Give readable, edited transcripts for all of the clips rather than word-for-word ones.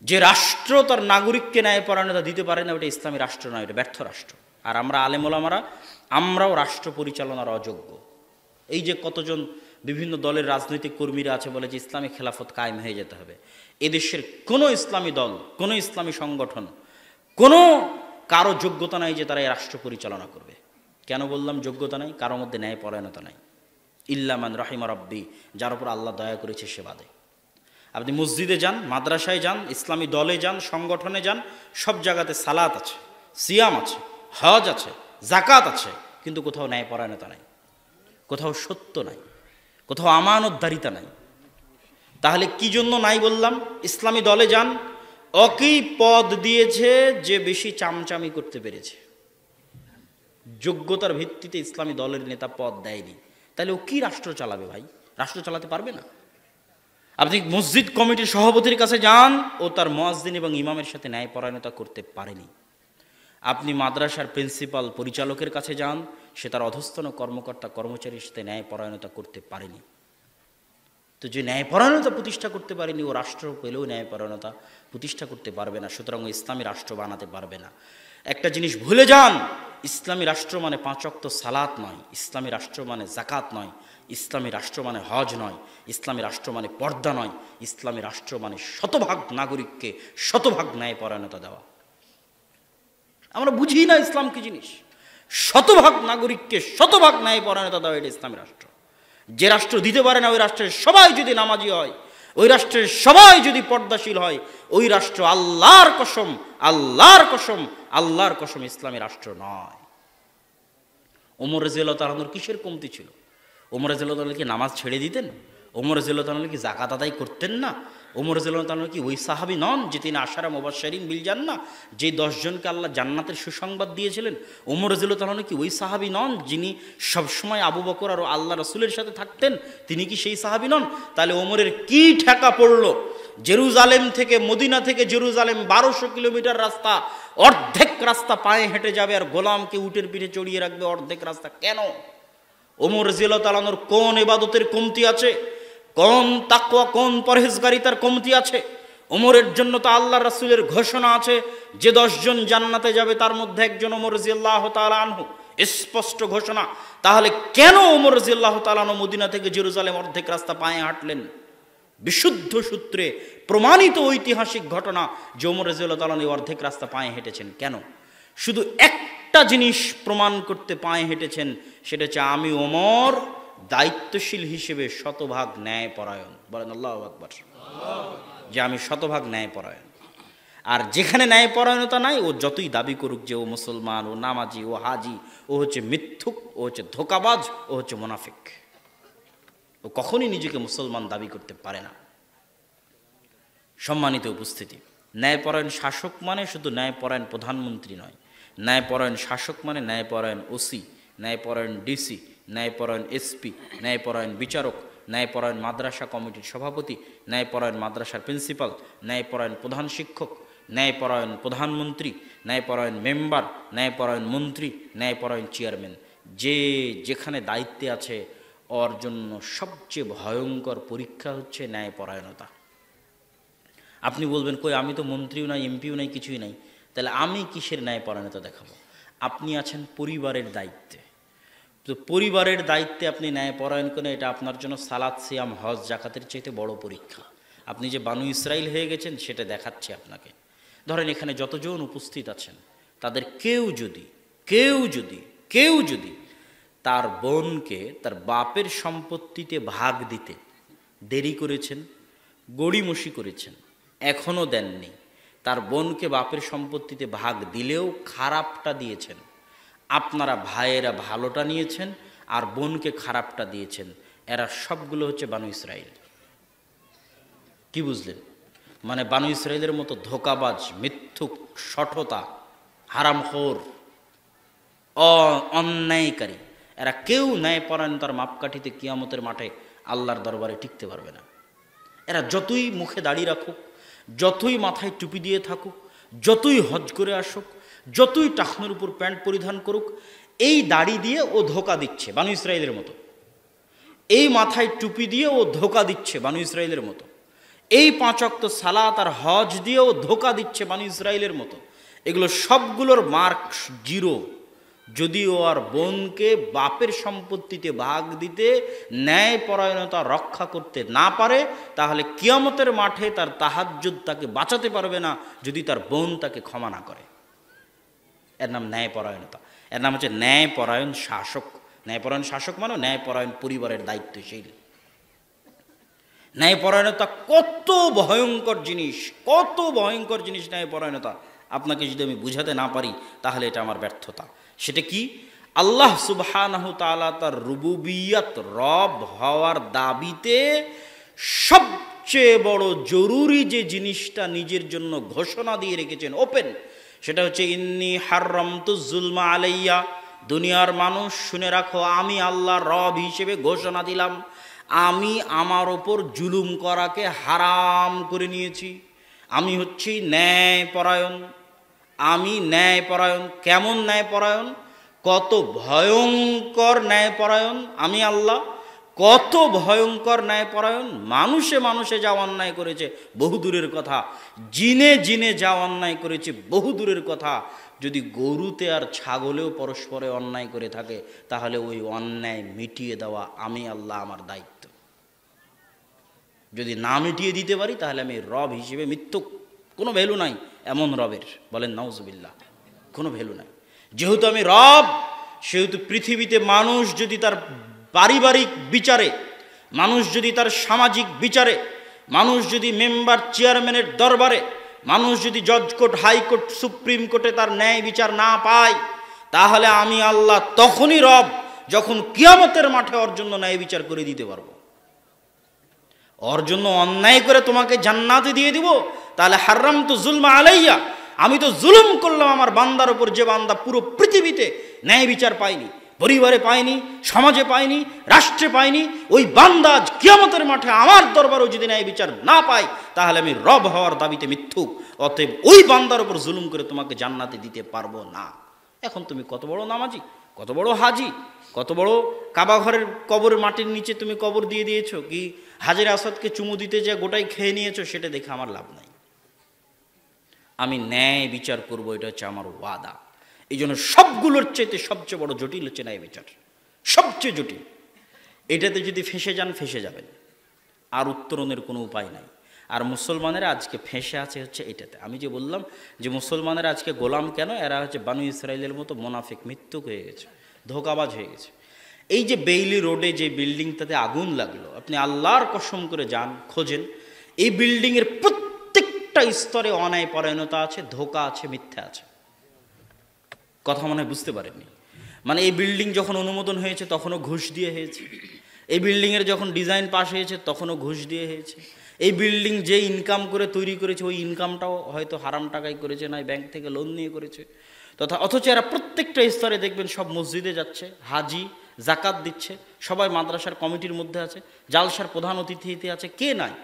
যে রাষ্ট্র তার নাগরিককে ন্যায়পরায়ণতা দিতে পারে না, ওটা ইসলামী রাষ্ট্র নয়, এটা ব্যর্থ রাষ্ট্র। আর আমরা আলেম ওলামারা আমরাও রাষ্ট্র পরিচালনার অযোগ্য। এই যে কতজন বিভিন্ন দলের রাজনৈতিক কর্মীরা আছে বলে যে ইসলামী খেলাফত কায়েম হয়ে যেতে হবে, এদেশের কোনো ইসলামী দল, কোনো ইসলামী সংগঠন, কোনো কারো যোগ্যতা নাই যে তারা এই রাষ্ট্র পরিচালনা করবে। কেন বললাম যোগ্যতা নাই? কারোর মধ্যে ন্যায়পরায়ণতা নাই। ইল্লামান রাহিমা রব্বি, যার উপর আল্লাহ দয়া করেছে সে বাদে। আপনি মসজিদে যান, মাদ্রাসায় যান, ইসলামী দলে যান, সংগঠনে যান, সব জায়গাতে সালাত আছে, সিয়াম আছে, হজ আছে, জাকাত আছে, কিন্তু কোথাও ন্যায়পরায়ণতা নাই, কোথাও সত্য নাই, কোথাও আমানতদারিতা নাই। তাহলে কি জন্য নাই বললাম? ইসলামী দলে যান, ওকেই পদ দিয়েছে যে বেশি চামচামি করতে পেরেছে। যোগ্যতার ভিত্তিতে ইসলামী দলের নেতা পদ দেয়নি, তাহলে ও কি রাষ্ট্র চালাবে ভাই? রাষ্ট্র চালাতে পারবে না। আপনি মসজিদ কমিটির সভাপতির কাছে যান, ও তার মুয়াজ্জিন এবং ইমামের সাথে ন্যায়পরায়ণতা করতে পারেনি। আপনি মাদ্রাসার প্রিন্সিপাল পরিচালকের কাছে যান, সে তার অধস্তন কর্মকর্তা কর্মচারীর সাথে ন্যায়পরায়ণতা করতে পারেনি। তো যে ন্যায়পরায়ণতা প্রতিষ্ঠা করতে পারেনি, ও রাষ্ট্র পেলেও ন্যায়পরায়ণতা প্রতিষ্ঠা করতে পারবে না, সুতরাং ও ইসলামী রাষ্ট্র বানাতে পারবে না। একটা জিনিস ভুলে যান, ইসলামী রাষ্ট্র মানে 5 ওয়াক্ত সালাত নয়, ইসলামী রাষ্ট্র মানে জাকাত নয়, ইসলামী রাষ্ট্র মানে হজ নয়, ইসলামী রাষ্ট্র মানে পর্দা নয়, ইসলামী রাষ্ট্র মানে শতভাগ নাগরিককে শতভাগ ন্যায়পরায়ণতা দেওয়া। আমরা বুঝি না ইসলাম কি জিনিস। শতভাগ নাগরিককে শতভাগ ন্যায়পরায়ণতা দেওয়া, এটা ইসলামী রাষ্ট্র। যে রাষ্ট্র দিতে পারে না, ওই রাষ্ট্রের সবাই যদি নামাজি হয়, ওই রাষ্ট্রের সবাই যদি পর্দাশীল হয়, ওই রাষ্ট্র আল্লাহর কসম, আল্লাহর কসম, আল্লাহর কসম ইসলামী রাষ্ট্র নয়। ওমর রাদিয়াল্লাহু তাআলা আনহুর কিসের কমতি ছিল? ওমর রাদিয়াল্লাহু তাআলা কি নামাজ ছেড়ে দিতেন? ওমর রাদিয়াল্লাহু তাআলা কি যাকাত আদায় করতেন না? ওমর রাদিয়াল্লাহু তাআলা কি ওই সাহাবী নন যে তিনি আশারা মুবাশশিরিন বিল জান্নাহ, যে 10 জনকে আল্লাহ জান্নাতের সুসংবাদ দিয়েছিলেন? ওমর রাদিয়াল্লাহু তাআলা কি ওই সাহাবী নন যিনি সবসময় আবু বকর আর আল্লাহ রাসূলের সাথে থাকতেন? তিনি কি সেই সাহাবী নন? তাহলে ওমরের কি ঠেকা পড়লো? জেরুজালেম থেকে, মদিনা থেকে জেরুজালেম 1200 কিলোমিটার রাস্তা, অর্ধেক রাস্তা পায়ে হেঁটে যাবে আর গোলামকে উটের পিঠে চড়িয়ে রাখবে অর্ধেক রাস্তা। কেন? ওমর রাদিয়াল্লাহু তাআলা আনহুর কোন ইবাদতের কমতি আছে? কোন তাকওয়া, কোন পরহেজগারিতার কমতি আছে? ওমরের জন্য তো আল্লাহ রাসূলের ঘোষণা আছে যে 10 জন জান্নাতে যাবে, তার মধ্যে একজন ওমর রাদিয়াল্লাহু তাআলা আনহু, স্পষ্ট ঘোষণা। তাহলে কেন ওমর রাদিয়াল্লাহু তাআলা আনহু মদিনা থেকে জেরুজালেম অর্ধেক রাস্তা পায়ে হাঁটলেন? বিশুদ্ধ সূত্রে প্রমাণিত ঐতিহাসিক ঘটনা যে ওমর রাদিয়াল্লাহু তাআলা আনহু অর্ধেক রাস্তা পায়ে হেঁটেছেন। কেন? শুধু একটা জিনিস প্রমাণ করতে পায়ে হেঁটেছেন, সেটা হচ্ছে আমি ওমর দায়িত্বশীল হিসেবে শতভাগ ন্যায়পরায়ণ। বলেন আল্লাহু আকবার। যে আমি শতভাগ ন্যায়পরায়ণ। আর যেখানে ন্যায়পরায়ণতা নাই, ও যতই দাবি করুক যে ও মুসলমান, ও নামাজি, ও হাজি, ও হচ্ছে মিথ্যুক, ও হচ্ছে ধোঁকাবাজ, ও হচ্ছে মুনাফিক, ও কখনই নিজেকে মুসলমান দাবি করতে পারে না। সম্মানিত উপস্থিতি, ন্যায়পরায়ণ শাসক মানে শুধু ন্যায়পরায়ণ প্রধানমন্ত্রী নয়। ন্যায়পরায়ণ শাসক মানে ন্যায়পরায়ণ ওসি, ন্যায়পরায়ণ ডিসি, ন্যায়পরায়ণ এসপি, ন্যায়পরায়ণ বিচারক, ন্যায়পরায়ণ মাদ্রাসা কমিটির সভাপতি, ন্যায়পরায়ণ মাদ্রাসার প্রিন্সিপাল, ন্যায়পরায়ণ প্রধান শিক্ষক, ন্যায়পরায়ণ প্রধানমন্ত্রী, ন্যায়পরায়ণ মেম্বার, ন্যায়পরায়ণ মন্ত্রী, ন্যায়পরায়ণ চেয়ারম্যান। যে যেখানে দায়িত্বে আছে, ওর জন্য সবচেয়ে ভয়ঙ্কর পরীক্ষা হচ্ছে ন্যায়পরায়ণতা। আপনি বলবেন, কই আমি তো মন্ত্রীও নাই, এমপিও নাই, কিছুই নাই, তাহলে আমি কিসের ন্যায়পরায়ণতা দেখাবো? আপনি আছেন পরিবারের দায়িত্বে। তো পরিবারের দায়িত্বে আপনি ন্যায়পরায়ণ করেন, এটা আপনার জন্য সালাত, সিয়াম, হজ, জাকাতের চাইতে বড় পরীক্ষা। আপনি যে বানু ইসরাইল হয়ে গেছেন সেটা দেখাচ্ছে আপনাকে। ধরেন এখানে যতজন উপস্থিত আছেন, তাদের কেউ যদি তার বোনকে তার বাপের সম্পত্তিতে ভাগ দিতে দেরি করেছেন, গড়িমসি করেছেন, এখনও দেননি, তার বোনকে বাপের সম্পত্তিতে ভাগ দিলেও খারাপটা দিয়েছেন, আপনারা ভাইয়েরা ভালোটা নিয়েছেন আর বোনকে খারাপটা দিয়েছেন, এরা সবগুলো হচ্ছে বানু ইসরাইল। কি বুঝলেন? মানে বানু ইসরাইলের মতো ধোঁকাবাজ, মিথ্যুক, শঠতা, হারামখোর, অন্যায়কারী, এরা কেউ ন্যায়পরায়ণতার মাপকাঠিতে কিয়ামতের মাঠে আল্লাহর দরবারে টিকতে পারবে না। এরা যতই মুখে দাড়ি রাখুক, যতই মাথায় টুপি দিয়ে থাকুক, যতই হজ করে আসুক, যতই টাকনোর উপর প্যান্ট পরিধান করুক, এই দাড়ি দিয়ে ও ধোকা দিচ্ছে বানু ইসরাইলের মতো, এই মাথায় টুপি দিয়ে ও ধোকা দিচ্ছে বানু ইসরাইলের মতো, এই 5 ওয়াক্ত সালাত আর হজ দিয়েও ধোকা দিচ্ছে বনি ইসরাইলের মতো। এগুলো সবগুলোর মার্ক 0। যদিও আর বোনকে বাপের সম্পত্তিতে ভাগ দিতে ন্যায় পরায়ণতা রক্ষা করতে না পারে, তাহলে কিয়ামতের মাঠে তার তাহাজ্জুদ তাকে বাঁচাতে পারবে না, যদি তার বোন তাকে ক্ষমা না করে। এর নাম ন্যায় পরায়ণতা, এর নাম হচ্ছে ন্যায়পরায়ণ শাসক। ন্যায়পরায়ণ শাসক মানে ন্যায়পরায়ণ পরিবারের দায়িত্বশীল। ন্যায়পরায়ণতা কত ভয়ঙ্কর জিনিস, কত ভয়ঙ্কর জিনিস ন্যায়পরায়ণতা। আপনাকে যদি আমি বুঝাতে না পারি তাহলে এটা আমার ব্যর্থতা। সেটা কি? আল্লাহ সুবহানাহু তাআলা তার রুবুবিয়ত, রব হওয়ার দাবিতে সবচেয়ে বড় জরুরি যে জিনিসটা নিজের জন্য ঘোষণা দিয়ে রেখেছেন ওপেন, সেটা হচ্ছে ইন্নী হাররামতুজ যুলমা আলাইয়া। দুনিয়ার মানুষ শুনে রাখো, আমি আল্লাহ রব হিসেবে ঘোষণা দিলাম, আমি আমার ওপর জুলুম করাকে হারাম করে নিয়েছি। আমি হচ্ছি ন্যায়পরায়ণ, আমি ন্যায়পরায়ণ। কেমন ন্যায়পরায়ণ? কত ভয়ঙ্কর ন্যায়পরায়ণ আমি আল্লাহ, কত ভয়ঙ্কর ন্যায়পরায়ণ। মানুষে মানুষে যা অন্যায় করেছে বহু দূরের কথা, জিনে জিনে যা অন্যায় করেছে বহু দূরের কথা। যদি গরুতে আর ছাগলেও পরস্পরে অন্যায় করে থাকে, তাহলে ওই অন্যায় মিটিয়ে দেওয়া আমি আল্লাহ আমার দায়িত্ব। যদি না মিটিয়ে দিতে পারি তাহলে আমি রব হিসেবে মৃত্যু, কোনো ভ্যালু নাই এমন রবের। বলেন নাউজুবিল্লাহ, কোনো ভ্যালু নাই। যেহেতু আমি রব, সেহেতু পৃথিবীতে মানুষ যদি তার পারিবারিক বিচারে, মানুষ যদি তার সামাজিক বিচারে, মানুষ যদি মেম্বার চেয়ারম্যানের দরবারে, মানুষ যদি জজ কোর্ট, হাইকোর্ট, সুপ্রিম কোর্টে তার ন্যায় বিচার না পায়, তাহলে আমি আল্লাহ তখনই রব যখন কিয়ামতের মাঠে ওর জন্য ন্যায় বিচার করে দিতে পারবো। ওর জন্য অন্যায় করে তোমাকে জান্নাতে দিয়ে দিব, তাহলে হাররামতু যুলমা আলাইয়া, আমি তো জুলুম করলাম আমার বান্দার উপর, যে বান্দা পুরো পৃথিবীতে ন্যায় বিচার পায়নি, পরিবারে পায়নি, সমাজে পায়নি, রাষ্ট্রে পায়নি। ওই বান্দা আজ কিয়ামতের মাঠে আমার দরবারেও যদি ন্যায় বিচার না পায়, তাহলে আমি রব হওয়ার দাবিতে মিথ্যুক। অতএব ওই বান্দার উপর জুলুম করে তোমাকে জান্নাতে দিতে পারবো না। এখন তুমি কত বড় নামাজি, কত বড় হাজি, কত বড় কাবা ঘরের কবরের মাটির নিচে তুমি কবর দিয়ে দিয়েছো, কি হাজের আসাদকে চুমু দিতে যে গোটাই খেয়ে নিয়েছো, সেটা দেখে আমার লাভ নাই। আমি ন্যায় বিচার করব, এটা হচ্ছে আমার ওয়াদা। এই জন্য সবগুলোর চাইতে সবচেয়ে বড় জটিল হচ্ছে ন্যায় বিচার, সবচেয়ে জটিল। এটাতে যদি ফেঁসে যান, ফেঁসে যাবেন, আর উত্তরণের কোনো উপায় নাই। আর মুসলমানেরা আজকে ফেঁসে আছে হচ্ছে এটাতে। আমি যে বললাম যে মুসলমানেরা আজকে গোলাম কেন, এরা হচ্ছে বানু ইসরায়েলের মতো মোনাফিক, মিথ্যুক হয়ে গেছে, ধোঁকাবাজ হয়ে গেছে। এই যে বেইলি রোডে যে বিল্ডিংটাতে আগুন লাগলো, আপনি আল্লাহর কসম করে যান, খোঁজেন, এই বিল্ডিংয়ের প্রত্যেকটা স্তরে অন্যায় পরায়ণতা আছে, ধোঁকা আছে, মিথ্যা আছে। কথা মনে হয় বুঝতে পারেননি। মানে এই বিল্ডিং যখন অনুমোদন হয়েছে তখনও ঘুষ দিয়ে হয়েছে, এই বিল্ডিংয়ের যখন ডিজাইন পাস হয়েছে তখনও ঘুষ দিয়ে হয়েছে, এই বিল্ডিং যে ইনকাম করে তৈরি করেছে ওই ইনকামটাও হয়তো হারাম টাকায় করেছে, নয় ব্যাংক থেকে লোন নিয়ে করেছে। তথা অথচ এরা প্রত্যেকটা স্তরে দেখবেন সব মসজিদে যাচ্ছে, হাজি জাকাত দিচ্ছে, সবাই মাদ্রাসার কমিটির মধ্যে আছে, জালসার প্রধান অতিথিতে আছে, কে নাই?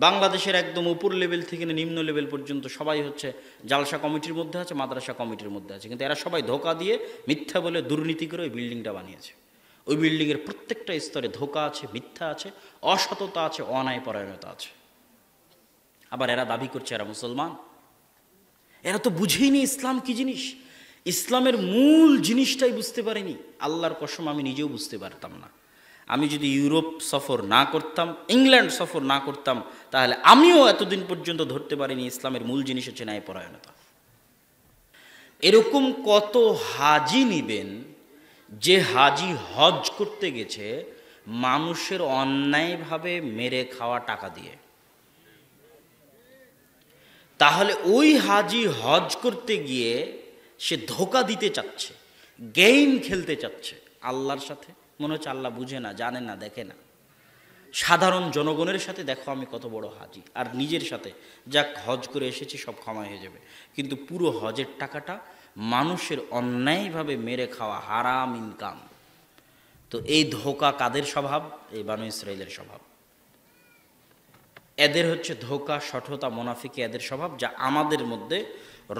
বাংলাদেশের একদম উপর লেভেল থেকে নিম্ন লেভেল পর্যন্ত সবাই হচ্ছে জালসা কমিটির মধ্যে আছে, মাদ্রাসা কমিটির মধ্যে আছে। কিন্তু এরা সবাই ধোঁকা দিয়ে, মিথ্যা বলে, দুর্নীতি করে ওই বিল্ডিংটা বানিয়েছে। ওই বিল্ডিংয়ের প্রত্যেকটা স্তরে ধোঁকা আছে, মিথ্যা আছে, অসততা আছে, অন্যায় পরায়ণতা আছে। আবার এরা দাবি করছে এরা মুসলমান। এরা তো বুঝেইনি ইসলাম কি জিনিস, ইসলামের মূল জিনিসটাই বুঝতে পারেনি। আল্লাহর কসম আমি নিজেও বুঝতে পারতাম না। আমি যদি ইউরোপ সফর না করতাম, ইংল্যান্ড সফর না করতাম, তাহলে আমিও এতদিন পর্যন্ত ধরতে পারিনি ইসলামের মূল জিনিস হচ্ছে ন্যায়পরায়ণতা। এরকম কত হাজি নিবেন যে হাজি হজ করতে গেছে মানুষের অন্যায়ভাবে মেরে খাওয়া টাকা দিয়ে, তাহলে ওই হাজি হজ করতে গিয়ে সে ধোঁকা দিতে চাচ্ছে, গেম খেলতে চাচ্ছে আল্লাহর সাথে। মনে হচ্ছে আল্লাহ বুঝে না, জানে না, দেখে না। সাধারণ জনগণের সাথে দেখো আমি কত বড় হাজি, আর নিজের সাথে যাক হজ করে এসেছি সব ক্ষমা হয়ে যাবে। কিন্তু পুরো হজের টাকাটা মানুষের অন্যায়ভাবে মেরে খাওয়া, হারাম ইনকাম। তো এই ধোঁকা কাদের স্বভাব? এই বানু ইসরাইলের স্বভাব। এদের হচ্ছে ধোঁকা, শঠতা, মুনাফিকি এদের স্বভাব, যা আমাদের মধ্যে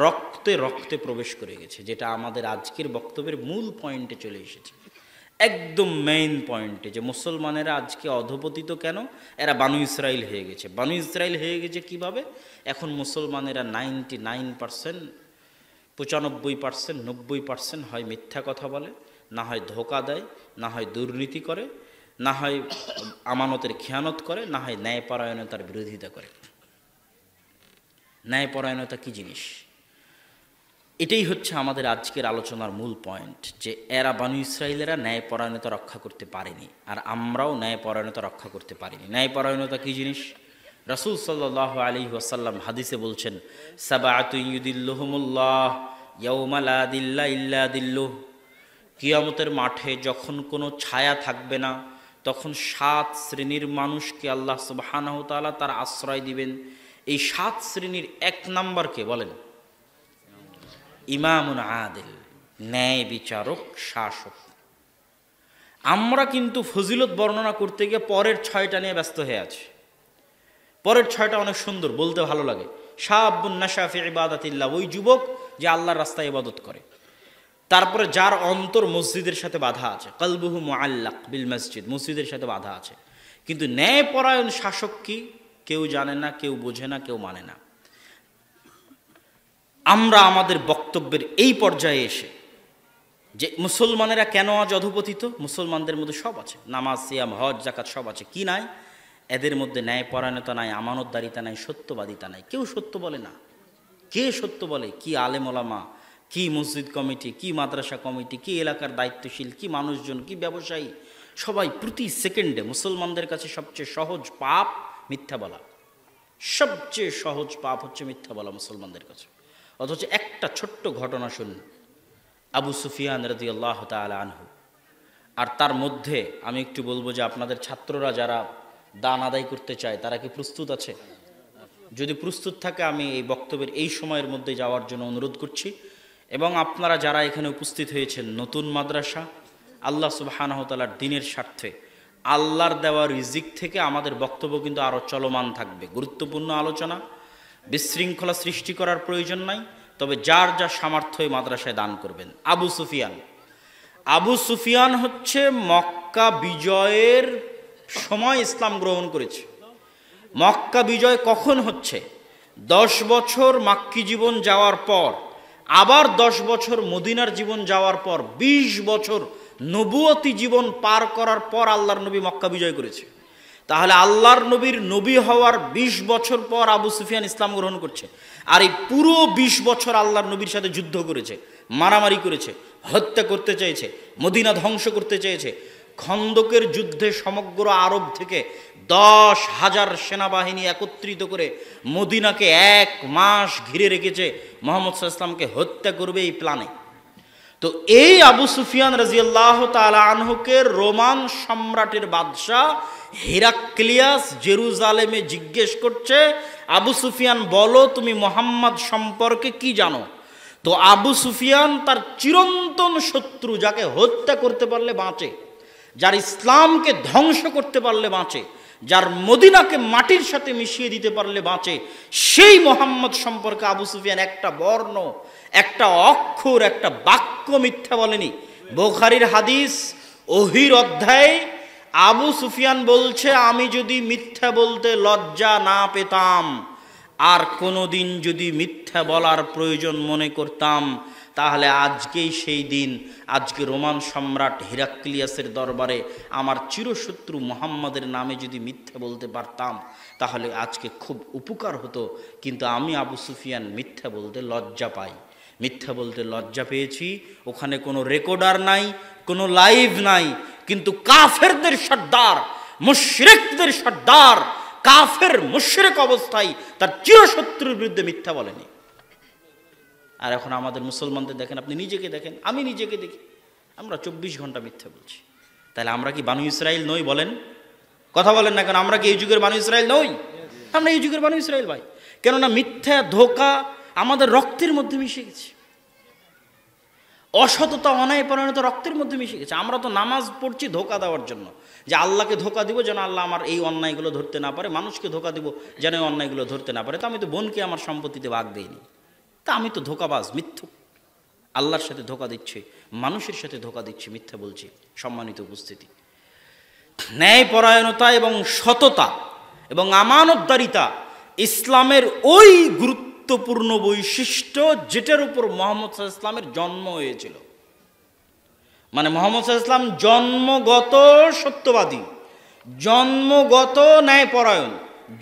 রক্তে রক্তে প্রবেশ করে গেছে, যেটা আমাদের আজকের বক্তব্যের মূল পয়েন্টে চলে এসেছে। একদম মেইন পয়েন্টে, যে মুসলমানেরা আজকে অধপতিত কেন, এরা বানু ইসরাইল হয়ে গেছে। বানু ইসরাইল হয়ে গেছে কিভাবে? এখন মুসলমানেরা 99%, 95%, 90% হয় মিথ্যা কথা বলে, না হয় ধোকা দেয়, না হয় দুর্নীতি করে, না হয় আমানতের খেয়ানত করে, না হয় ন্যায়পরায়ণতার বিরোধিতা করে। ন্যায়পরায়ণতা কি জিনিস? এটাই হচ্ছে আমাদের আজকের আলোচনার মূল পয়েন্ট, যে এরা বানু ইসরাইলেরা ন্যায়পরায়ণতা রক্ষা করতে পারেনি, আর আমরাও ন্যায়পরায়ণতা রক্ষা করতে পারিনি। ন্যায়পরায়ণতা কি জিনিস? রাসূল সাল্লাল্লাহু আলাইহি ওয়াসাল্লাম হাদিসে বলছেন, সাবআতুন ইউদিল্লুহুমুল্লাহ ইয়াউমা লা দিল্লা ইল্লা দিল্লুহ। কিয়ামতের মাঠে যখন কোনো ছায়া থাকবে না, তখন 7 শ্রেণীর মানুষকে আল্লাহ সুবহানাহু ওয়া তাআলা তার আশ্রয় দিবেন। এই 7 শ্রেণীর 1 নাম্বারকে বলেন ইমামুন আদিল, ন্যায় বিচারক, শাসক। আমরা কিন্তু ফজিলত বর্ণনা করতে গিয়ে পরের 6টা নিয়ে ব্যস্ত হয়ে আছি। পরের 6টা অনেক সুন্দর, বলতে ভালো লাগে। শাবুন নাশা ফি ইবাদাতিল্লাহ, ওই যুবক যে আল্লাহর রাস্তায় ইবাদত করে। তারপরে যার অন্তর মসজিদের সাথে বাধা আছে, কলবুহু মুআল্লাক বিল মসজিদ, মসজিদের সাথে বাধা আছে। কিন্তু ন্যায়পরায়ণ শাসক কি? কেউ জানে না, কেউ বোঝে না, কেউ মানে না। আমরা আমাদের বক্তব্যের এই পর্যায়ে এসে, যে মুসলমানেরা কেন আজ অধপতিত? মুসলমানদের মধ্যে সব আছে, নামাজ, সিয়াম, হজ, যাকাত সব আছে। কি নাই? এদের মধ্যে ন্যায়পরায়ণতা নাই, আমানতদারিতা নাই, সত্যবাদিতা নাই। কেউ সত্য বলে না। কে সত্য বলে? কি আলেম ওলামা, কি মসজিদ কমিটি, কি মাদ্রাসা কমিটি, কি এলাকার দায়িত্বশীল, কি মানুষজন, কি ব্যবসায়ী, সবাই প্রতি সেকেন্ডে মুসলমানদের কাছে সবচেয়ে সহজ পাপ মিথ্যা বলা। সবচেয়ে সহজ পাপ হচ্ছে মিথ্যা বলা মুসলমানদের কাছে। অথচ একটা ছোট্ট ঘটনা শুনুন, আবু সুফিয়ান রাদিয়াল্লাহু তাআলা আনহু। আর তার মধ্যে আমি একটু বলবো যে আপনাদের ছাত্ররা যারা দান আদায় করতে চায়, তারা কি প্রস্তুত আছে? যদি প্রস্তুত থাকে আমি এই বক্তব্যের এই সময়ের মধ্যে যাওয়ার জন্য অনুরোধ করছি। এবং আপনারা যারা এখানে উপস্থিত হয়েছেন, নতুন মাদ্রাসা, আল্লাহ সুবহানাহু ওয়া তাআলার দ্বীনের স্বার্থে, আল্লাহর দেওয়া রিজিক থেকে আমাদের বক্তব্য কিন্তু আরও চলমান থাকবে। গুরুত্বপূর্ণ আলোচনা, বিশৃঙ্খলা সৃষ্টি করার প্রয়োজন নাই। তবে যার যা সামর্থ্য মাদ্রাসায় দান করবেন। আবু সুফিয়ান হচ্ছে মক্কা বিজয়ের সময় ইসলাম গ্রহণ করেছে। মক্কা বিজয় কখন হচ্ছে? 10 বছর মাক্কি জীবন যাওয়ার পর, আবার 10 বছর মদিনার জীবন যাওয়ার পর, 20 বছর নবুয়তি জীবন পার করার পর আল্লাহর নবী মক্কা বিজয় করেছে। তাহলে আল্লাহর নবীর নবী হওয়ার 20 বছর পর আবু সুফিয়ান ইসলাম গ্রহণ করছে। আর এই পুরো 20 বছর আল্লাহর নবীর সাথে যুদ্ধ করেছে, মারামারি করেছে, হত্যা করতে চেয়েছে, মদিনা ধ্বংস করতে চেয়েছে। খন্দকের যুদ্ধে সমগ্র আরব থেকে 10,000 সেনাবাহিনী একত্রিত করে মদিনাকে 1 মাস ঘিরে রেখেছে, মুহাম্মদ সাল্লাল্লাহু আলাইহি ওয়াসাল্লামকে হত্যা করবে এই প্ল্যানে। তো এই আবু সুফিয়ান রাদিয়াল্লাহু তাআলা আনহুকে রোমান সম্রাটের বাদশাহ হেরাক্লিয়াস জেরুজালেমে জিজ্ঞেস করছে, আবু সুফিয়ান বলো তুমি মুহাম্মদ সম্পর্কে কি জানো? তো আবু সুফিয়ান তার চিরন্তন শত্রু, যাকে হত্যা করতে পারলে বাঁচে, যার ইসলামকে ধ্বংস করতে পারলে বাঁচে, যার মদিনাকে মাটির সাথে মিশিয়ে দিতে পারলে বাঁচে, সেই মুহাম্মদ সম্পর্কে আবু সুফিয়ান একটা বর্ণ, একটা অক্ষর, একটা বাক্য মিথ্যা বলেনি। বুখারীর হাদিস, ওহীর অধ্যায়ে আবু সুফিয়ান বলছে, আমি যদি মিথ্যা বলতে লজ্জা না পেতাম, আর কোনোদিন যদি মিথ্যা বলার প্রয়োজন মনে করতাম, তাহলে আজকেই সেই দিন, আজকে রোমান সম্রাট হেরাক্লিয়াসের দরবারে আমার চিরশত্রু মুহাম্মাদের নামে যদি মিথ্যা বলতে পারতাম, তাহলে আজকে খুব উপকার হতো। কিন্তু আমি আবু সুফিয়ান মিথ্যা বলতে লজ্জা পাই। মিথ্যা বলতে লজ্জা পেয়েছি। ওখানে কোনো রেকর্ডার নাই, কোনো লাইভ নাই, কিন্তু কাফেরদের সর্দার, মুশরিকদের সর্দার, কাফের মুশরিক অবস্থায় তার চিরশত্রুর বিরুদ্ধে মিথ্যা বলেনি। আর এখন আমাদের মুসলমানদের দেখেন, আপনি নিজেকে দেখেন, আমি নিজেকে দেখি, আমরা 24 ঘন্টা মিথ্যা বলছি। তাহলে আমরা কি বানু ইসরাইল নই? বলেন, কথা বলেন না কেন? আমরা কি এই যুগের বানু ইসরাইল নই? আমরা এই যুগের বানু ইসরাইল ভাই। কেননা মিথ্যা, ধোঁকা আমাদের রক্তের মধ্যে মিশে গেছে। অসততা, অন্যায়পরায়ণতা রক্তের মধ্যে মিশে গেছে। আমরা তো নামাজ পড়ছি ধোঁকা দেওয়ার জন্য, যে আল্লাহকে ধোঁকা দিব যেন আল্লাহ আমার এই অন্যায়গুলো ধরতে না পারে, মানুষকে ধোঁকা দিব যেন এই অন্যায়গুলো ধরতে না পারে। তো আমি তো বোনকে আমার সম্পত্তিতে ভাগ দিইনি, তা আমি তো ধোঁকাবাজ, মিথ্যুক। আল্লাহর সাথে ধোঁকা দিচ্ছে, মানুষের সাথে ধোঁকা দিচ্ছে, মিথ্যা বলছে। সম্মানিত উপস্থিতি, ন্যায়পরায়ণতা এবং সততা এবং আমানতদারিতা ইসলামের ওই গুরুত্বপূর্ণ বৈশিষ্ট্য যেটার উপর মুহাম্মদ সাল্লাল্লাহু আলাইহি ওয়াসাল্লামের জন্ম হয়েছিল। মানে মুহাম্মদ সাল্লাল্লাহু আলাইহি ওয়াসাল্লাম জন্মগত সত্যবাদী, জন্মগত ন্যায়পরায়ণ,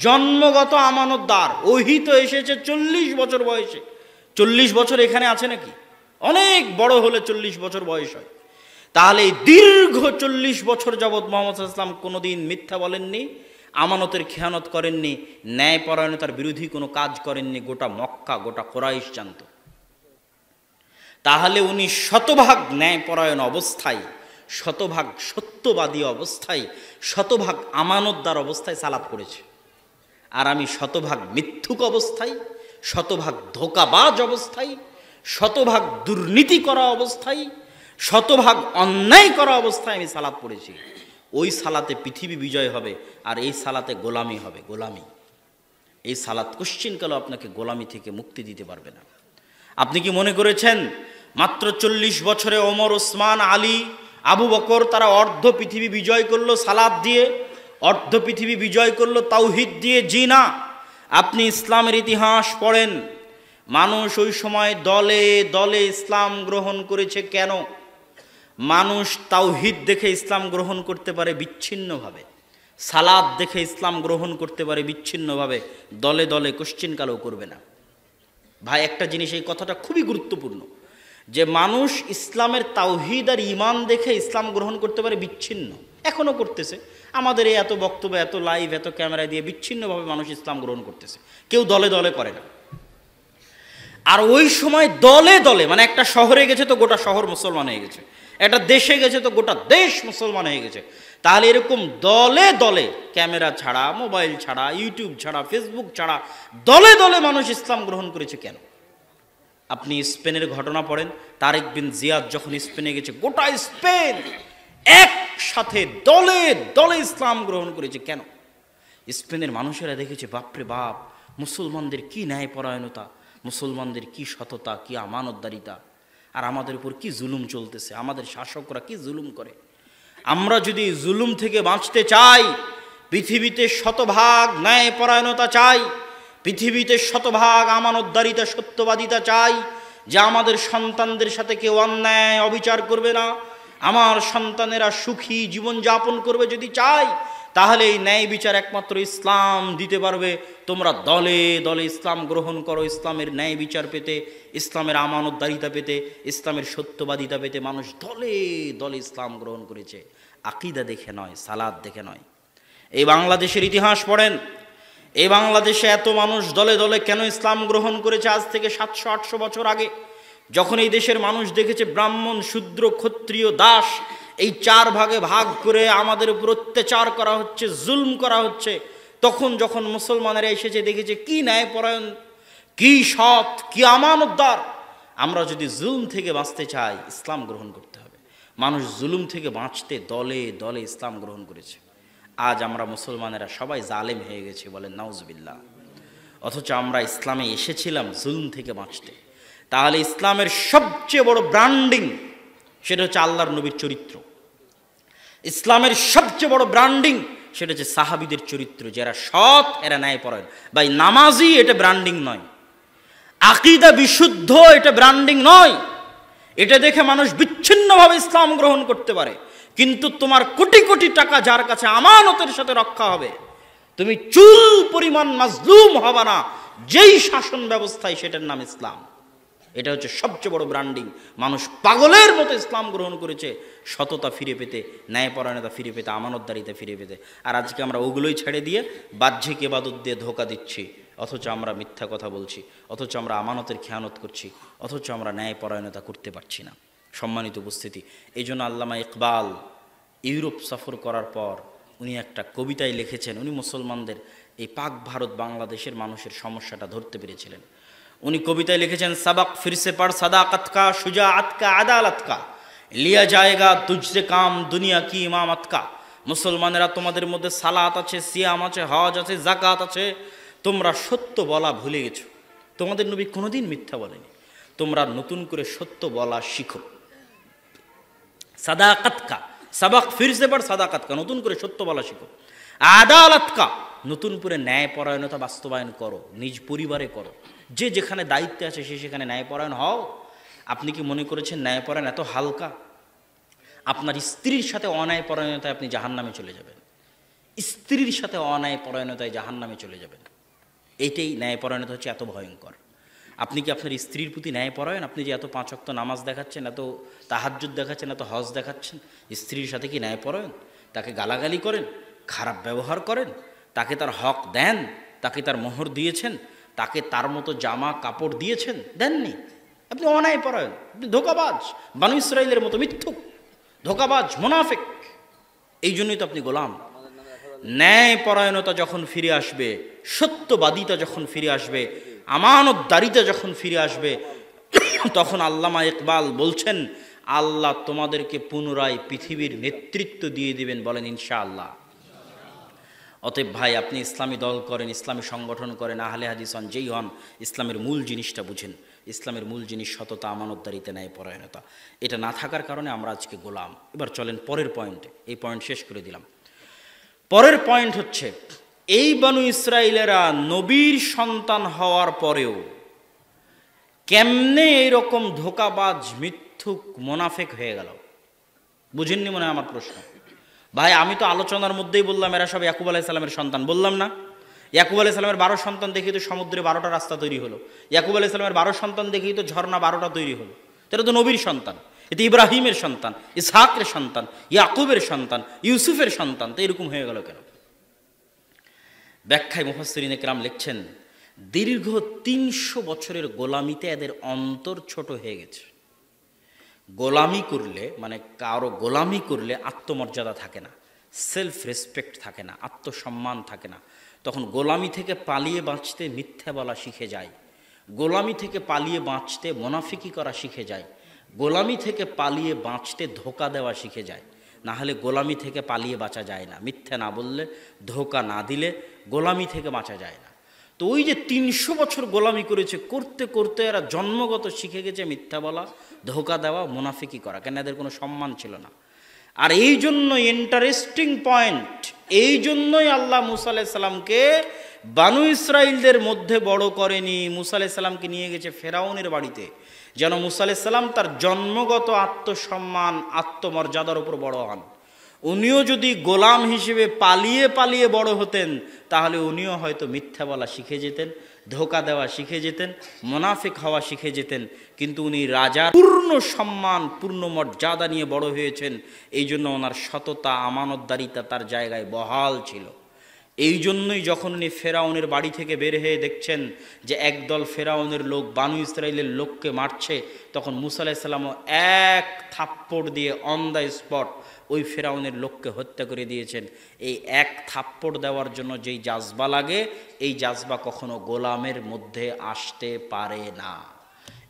জন্মগত আমানতদার। ওহী তো এসেছে 40 বছর বয়সে। 40 বছর এখানে আছে নাকি? অনেক বড় হলে 40 বছর বয়স হয়। তাহলে দীর্ঘ 40 বছর যাবৎ মুহাম্মদ সাল্লাল্লাহু আলাইহি ওয়াসাল্লাম কোনোদিন মিথ্যা বলেননি, আমানতের খেয়ানত করেননি, ন্যায়পরায়ণতার বিরোধী কোনো কাজ করেননি। গোটা মক্কা, গোটা কুরাইশ জানত। তাহলে উনি শতভাগ ন্যায়পরায়ণ অবস্থায়, শতভাগ সত্যবাদী অবস্থায়, শতভাগ আমানতদার অবস্থায় সালাত পড়েছে। আর আমি শতভাগ মিথ্যুক অবস্থায়, শতভাগ ধোঁকাবাজ অবস্থায়, শতভাগ দুর্নীতি করা অবস্থায়, শতভাগ অন্যায় করা অবস্থায় আমি সালাত পড়েছি। ওই সালাতে পৃথিবী বিজয় হবে, আর এই সালাতে গোলামি হবে, গোলামি। এই সালাত কোশ্চিনকালও আপনাকে গোলামি থেকে মুক্তি দিতে পারবে না। আপনি কি মনে করেছেন মাত্র 40 বছরে ওমর, ওসমান, আলী, আবু বকর তারা অর্ধ পৃথিবী বিজয় করলো সালাত দিয়ে, অর্ধ পৃথিবী বিজয় করলো তাওহীদ দিয়ে? জি না। আপনি ইসলামের ইতিহাস পড়েন, মানুষ ওই সময় দলে দলে ইসলাম গ্রহণ করেছে। কেন? মানুষ তাওহীদ দেখে ইসলাম গ্রহণ করতে পারে বিচ্ছিন্নভাবে, সালাত দেখে ইসলাম গ্রহণ করতে পারে বিচ্ছিন্নভাবে, দলে দলে কোশ্চিনকালও করবে না। ভাই, একটা জিনিস, এই কথাটা খুবই গুরুত্বপূর্ণ, যে মানুষ ইসলামের তাওহীদ আর ঈমান দেখে ইসলাম গ্রহণ করতে পারে বিচ্ছিন্ন, এখনও করতেছে। আমাদের এই এত বক্তব্য, এত লাইভ, এত ক্যামেরা দিয়ে বিচ্ছিন্নভাবে মানুষ ইসলাম গ্রহণ করতেছে, কেউ দলে দলে করে না। আর ওই সময় দলে দলে, মানে একটা শহরে গেছে তো গোটা শহর মুসলমান হয়ে গেছে, একটা দেশে গেছে তো গোটা দেশ মুসলমান হয়ে গেছে। তাহলে এরকম দলে দলে, ক্যামেরা ছাড়া, মোবাইল ছাড়া, ইউটিউব ছাড়া, ফেসবুক ছাড়া দলে দলে মানুষ ইসলাম গ্রহণ করেছে কেন? আপনি স্পেনের ঘটনা পড়েন, তারেক বিন জিয়াদ যখন স্পেনে গেছে, গোটা স্পেন একসাথে দলে দলে ইসলাম গ্রহণ করেছে। কেন? স্পেনের মানুষেরা দেখেছে, বাপরে বাপ, মুসলমানদের কি ন্যায়পরায়ণতা, মুসলমানদের কি সততা, কি আমানতদারিতা, আর আমাদের উপর কি জুলুম চলতেছে, আমাদের শাসকরা কি জুলুম করে। আমরা যদি জুলুম থেকে বাঁচতে চাই, পৃথিবীতে শতভাগ ন্যায়পরায়ণতা চাই, পৃথিবীতে শতভাগ আমানতদারিতা, সত্যবাদিতা চাই, যে আমাদের সন্তানদের সাথে কেউ অন্যায় অবিচার করবে না, আমার সন্তানেরা সুখী জীবনযাপন করবে যদি চাই, তাহলে এই ন্যায় বিচার একমাত্র ইসলাম দিতে পারবে। তোমরা দলে দলে ইসলাম গ্রহণ করো, ইসলামের ন্যায় বিচার পেতে, ইসলামের আমানতদারিতা পেতে, ইসলামের সত্যবাদিতা পেতে মানুষ দলে দলে ইসলাম গ্রহণ করেছে। আকীদা দেখে নয়, সালাত দেখে নয়। এই বাংলাদেশের ইতিহাস পড়েন, এই বাংলাদেশে এত মানুষ দলে দলে কেন ইসলাম গ্রহণ করেছে? আজ থেকে 700-800 বছর আগে, যখন এই দেশের মানুষ দেখেছে ব্রাহ্মণ, শূদ্র, ক্ষত্রিয়, দাস, এই 4 ভাগে ভাগ করে আমাদের উপর অত্যাচার করা হচ্ছে, জুলম করা হচ্ছে, তখন যখন মুসলমানেরা এসেছে, দেখেছে কি ন্যায়পরায়ণ, কি সৎ, কি আমানতদার। আমরা যদি জুলম থেকে বাঁচতে চাই, ইসলাম গ্রহণ করতে হবে। মানুষ জুলুম থেকে বাঁচতে দলে দলে ইসলাম গ্রহণ করেছে। আজ আমরা মুসলমানেরা সবাই জালেম হয়ে গেছি, বলেন নাউজুবিল্লাহ। অথচ আমরা ইসলামে এসেছিলাম জুলম থেকে বাঁচতে। তাহলে ইসলামের সবচেয়ে বড় ব্র্যান্ডিং সেটা হচ্ছে আল্লাহর নবীর চরিত্র। ইসলামের সবচেয়ে বড় ব্র্যান্ডিং সেটা হচ্ছে সাহাবীদের চরিত্র, যারা সৎ, এরা ন্যায়পরায়ণ। ভাই, নামাজি এটা ব্র্যান্ডিং নয়, আকীদা বিশুদ্ধ এটা ব্র্যান্ডিং নয়। এটা দেখে মানুষ বিচ্ছিন্নভাবে ইসলাম গ্রহণ করতে পারে, কিন্তু তোমার কোটি কোটি টাকা যার কাছে আমানতের সাথে রক্ষা হবে, তুমি চুল পরিমাণ মাজলুম হবে না যেই শাসন ব্যবস্থায়, সেটার নাম ইসলাম। এটা হচ্ছে সবচেয়ে বড় ব্র্যান্ডিং। মানুষ পাগলের মতো ইসলাম গ্রহণ করেছে সততা ফিরে পেতে, ন্যায়পরায়ণতা ফিরে পেতে, আমানতদারিতা ফিরে পেতে। আর আজকে আমরা ওগুলোই ছেড়ে দিয়ে বাহ্যিক ইবাদত দিয়ে ধোঁকা দিচ্ছি, অথচ আমরা মিথ্যা কথা বলছি, অথচ আমরা আমানতের খেয়ানত করছি, অথচ আমরা ন্যায়পরায়ণতা করতে পারছি না। সম্মানিত উপস্থিতি, এই জন্য আল্লামা ইকবাল ইউরোপ সফর করার পর উনি একটা কবিতায় লিখেছেন। উনি মুসলমানদের এই পাক ভারত বাংলাদেশের মানুষের সমস্যাটা ধরতে পেরেছিলেন। উনি কবিতায় লিখেছেন, সাবাক ফিরসে পড় সাদাকত কা, শুজাআত কা, আদালত কা, লিয়া জায়েগা তুঝসে কাম দুনিয়া কি ইমামত কা। মুসলমানেরা, তোমাদের মধ্যে সালাত আছে, সিয়াম আছে, হজ আছে, জাকাত আছে, তোমরা সত্য বলা ভুলে গেছো। তোমাদের নবী কোনোদিন মিথ্যা বলেনি। তোমরা নতুন করে সত্য বলা শিখো। সাদাকাত কা, সাবাক ফিরসে পর সাদাকাত কা, নতুন করে সত্য বলা শিখো। আদালত কা, নতুন করে ন্যায়পরায়ণতা বাস্তবায়ন করো, নিজ পরিবারে করো, যে যেখানে দায়িত্বে আছে সে সেখানে ন্যায়পরায়ণ হও। আপনি কি মনে করেছেন ন্যায়পরায়ণ এত হালকা? আপনার স্ত্রীর সাথে অন্যায়পরায়ণতায় আপনি জাহান্নামে চলে যাবেন, স্ত্রীর সাথে অন্যায়পরায়ণতায় জাহান্নামে চলে যাবেন। এইটাই ন্যায়পরায়ণতা হচ্ছে এত ভয়ঙ্কর। আপনি কি আপনার স্ত্রীর প্রতি ন্যায়পরায়ণ? আপনি যে এত 5 ওয়াক্ত নামাজ দেখাচ্ছেন, এত তাহাজ্জুদ দেখাচ্ছেন, এত হজ দেখাচ্ছেন, স্ত্রীর সাথে কি ন্যায়পরায়ণ? তাকে গালাগালি করেন, খারাপ ব্যবহার করেন, তাকে তার হক দেন, তাকে তার মোহর দিয়েছেন, তাকে তার মতো জামা কাপড় দিয়েছেন? দেননি। আপনি অন্যায়পরায়ণ, আপনি ধোঁকাবাজ, বানু ইসরাইলের মতো মিথ্যুক, ধোঁকাবাজ, মুনাফিক। এই জন্যই তো আপনি গোলাম। ন্যায়পরায়ণতা যখন ফিরে আসবে, সত্যবাদিতা যখন ফিরে আসবে, আমানতদারিতা যখন ফিরে আসবে, তখন আল্লামা ইকবাল বলছেন আল্লাহ তোমাদেরকে পুনরায় পৃথিবীর নেতৃত্ব দিয়ে দিবেন। বলেন ইনশাআল্লাহ। অতএব ভাই, আপনি ইসলামী দল করেন, ইসলামী সংগঠন করেন, আহলে হাদিস হন, যেই হন, ইসলামের মূল জিনিসটা বুঝেন। ইসলামের মূল জিনিস সততা, আমানতদারিতা, ন্যায়পরায়ণতা। এটা না থাকার কারণে আমরা আজকে গোলাম। এবার চলেন পরের পয়েন্টে, এই পয়েন্ট শেষ করে দিলাম। পরের পয়েন্ট হচ্ছে, এই বানু ইসরাইলেরা নবীর সন্তান হওয়ার পরেও কেমনে এইরকম ধোঁকাবাজ, মিথ্যুক, মোনাফেক হয়ে গেল? বুঝেননি মনে হয় আমার প্রশ্ন। ভাই, আমি তো আলোচনার মধ্যেই বললাম এরা সব ইয়াকুব আলাইহিস সালামের সন্তান, বললাম না? ইয়াকুব আলাইহিস সালামের 12 সন্তান দেখেই তো সমুদ্রে 12টা রাস্তা তৈরি হলো। ইয়াকুব আলাইহিস সালামের 12 সন্তান দেখেই তো ঝর্ণা 12টা তৈরি হলো। এটা তো নবীর সন্তান, এতে ইব্রাহিমের সন্তান, ইসহাকের সন্তান, ইয়াকুবের সন্তান, ইউসুফের সন্তান। তো এরকম হয়ে গেল কেন? ব্যাখ্যায় মুফাসসিরিনে কেরাম লিখছেন, দীর্ঘ 300 বছরের গোলামিতে এদের অন্তর ছোট হয়ে গেছে। গোলামি করলে, মানে কারো গোলামি করলে আত্মমর্যাদা থাকে না, সেলফ রেসপেক্ট থাকে না, আত্মসম্মান থাকে না। তখন গোলামি থেকে পালিয়ে বাঁচতে মিথ্যা বলা শিখে যায়, গোলামি থেকে পালিয়ে বাঁচতে মুনাফিকি করা শিখে যায়, গোলামি থেকে পালিয়ে বাঁচতে ধোঁকা দেওয়া শিখে যায়। না হলে গোলামি থেকে পালিয়ে বাঁচা যায় না। মিথ্যা না বললে, ধোঁকা না দিলে গোলামি থেকে বাঁচা যায় না। তো ওই যে 300 বছর গোলামি করেছে, করতে করতে এরা জন্মগত শিখে গেছে মিথ্যা বলা, ধোঁকা দেওয়া, মুনাফিকি করা। কেন? এদের কোনো সম্মান ছিল না। আর এই জন্য ইন্টারেস্টিং পয়েন্ট, এই জন্যই আল্লাহ মুসা আলাইহিস সালামকে বানু ইসরাইলদের মধ্যে বড় করেনি। মুসা আলাইহিস সালামকে নিয়ে গেছে ফেরাউনের বাড়িতে, যেন মুসা আলাইহিস সালাম তার জন্মগত আত্মসম্মান, আত্মমর্যাদার উপর বড় হন। উনিও যদি গোলাম হিসেবে পালিয়ে পালিয়ে বড় হতেন, তাহলে উনিও হয়তো মিথ্যা বলা শিখে যেতেন, ধোঁকা দেওয়া শিখে যেতেন, মুনাফিক হওয়া শিখে যেতেন। কিন্তু উনি রাজার পূর্ণ সম্মান, পূর্ণ মর্যাদা নিয়ে বড় হয়েছেন। এই জন্য ওনার সততা, আমানতদারিতা তার জায়গায় বহাল ছিল। এই জন্যই যখন উনি ফেরাউনের বাড়ি থেকে বের হয়ে দেখছেন যে একদল ফেরাউনের লোক বানু ইসরাইলের লোককে মারছে, তখন মুসা আলাইহিস সালামও এক থাপ্পড় দিয়ে অন দ্য স্পট ওই ফেরাউনের লোককে হত্যা করে দিয়েছেন। এই এক থাপ্পড় দেওয়ার জন্য যেই জাজবা লাগে, এই জাজবা কখনো গোলামের মধ্যে আসতে পারে না।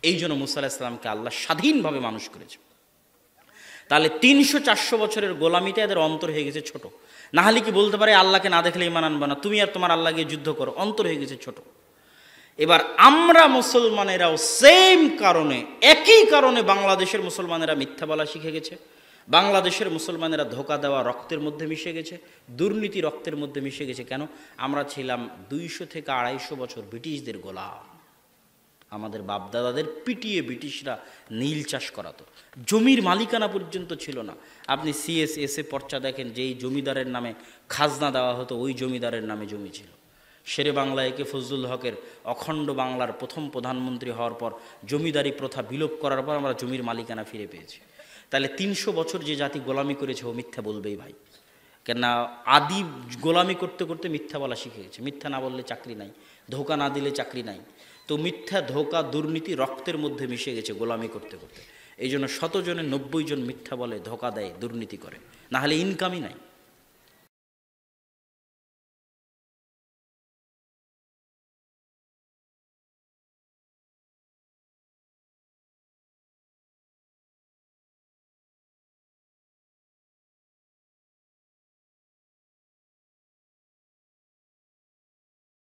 এই জন্য মুসা আলাইহিস সালামকে আল্লাহ স্বাধীনভাবে মানুষ করেছে। তাহলে 300-400 বছরের গোলামিতে এদের অন্তর হয়ে গেছে ছোট। না হলে কি বলতে পারে আল্লাহকে না দেখলে ঈমান আনবে না, তুমি আর তোমার আল্লাহ গিয়ে যুদ্ধ করো? অন্তর হয়ে গেছে ছোট। এবার আমরা মুসলমানেরাও সেম কারণে, একই কারণে বাংলাদেশের মুসলমানেরা মিথ্যা বলা শিখে গেছে, বাংলাদেশের মুসলমানেরা ধোঁকা দেওয়া রক্তের মধ্যে মিশে গেছে, দুর্নীতি রক্তের মধ্যে মিশে গেছে। কেন? আমরা ছিলাম 200 থেকে 250 বছর ব্রিটিশদের গোলাম। আমাদের বাপদাদাদের পিটিয়ে ব্রিটিশরা নীল চাষ করাতো, জমির মালিকানা পর্যন্ত ছিল না। আপনি সিএসএসে পর্চা দেখেন, যেই জমিদারের নামে খাজনা দেওয়া হতো ওই জমিদারের নামে জমি ছিল। শেরে বাংলা একে ফজলুল হকের অখণ্ড বাংলার প্রথম প্রধানমন্ত্রী হওয়ার পর জমিদারি প্রথা বিলোপ করার পর আমরা জমির মালিকানা ফিরে পেয়েছি। তাহলে 300 বছর যে জাতি গোলামি করেছে ও মিথ্যা বলবেই ভাই। কেননা আদি গোলামি করতে করতে মিথ্যা বলা শিখে গেছে। মিথ্যা না বললে চাকরি নাই, ধোঁকা না দিলে চাকরি নাই। তো মিথ্যা, ধোঁকা, দুর্নীতি রক্তের মধ্যে মিশে গেছে গোলামি করতে করতে। এই জন্য 100 জনের 90 জন মিথ্যা বলে, ধোঁকা দেয়, দুর্নীতি করে, না হলে ইনকামই নাই।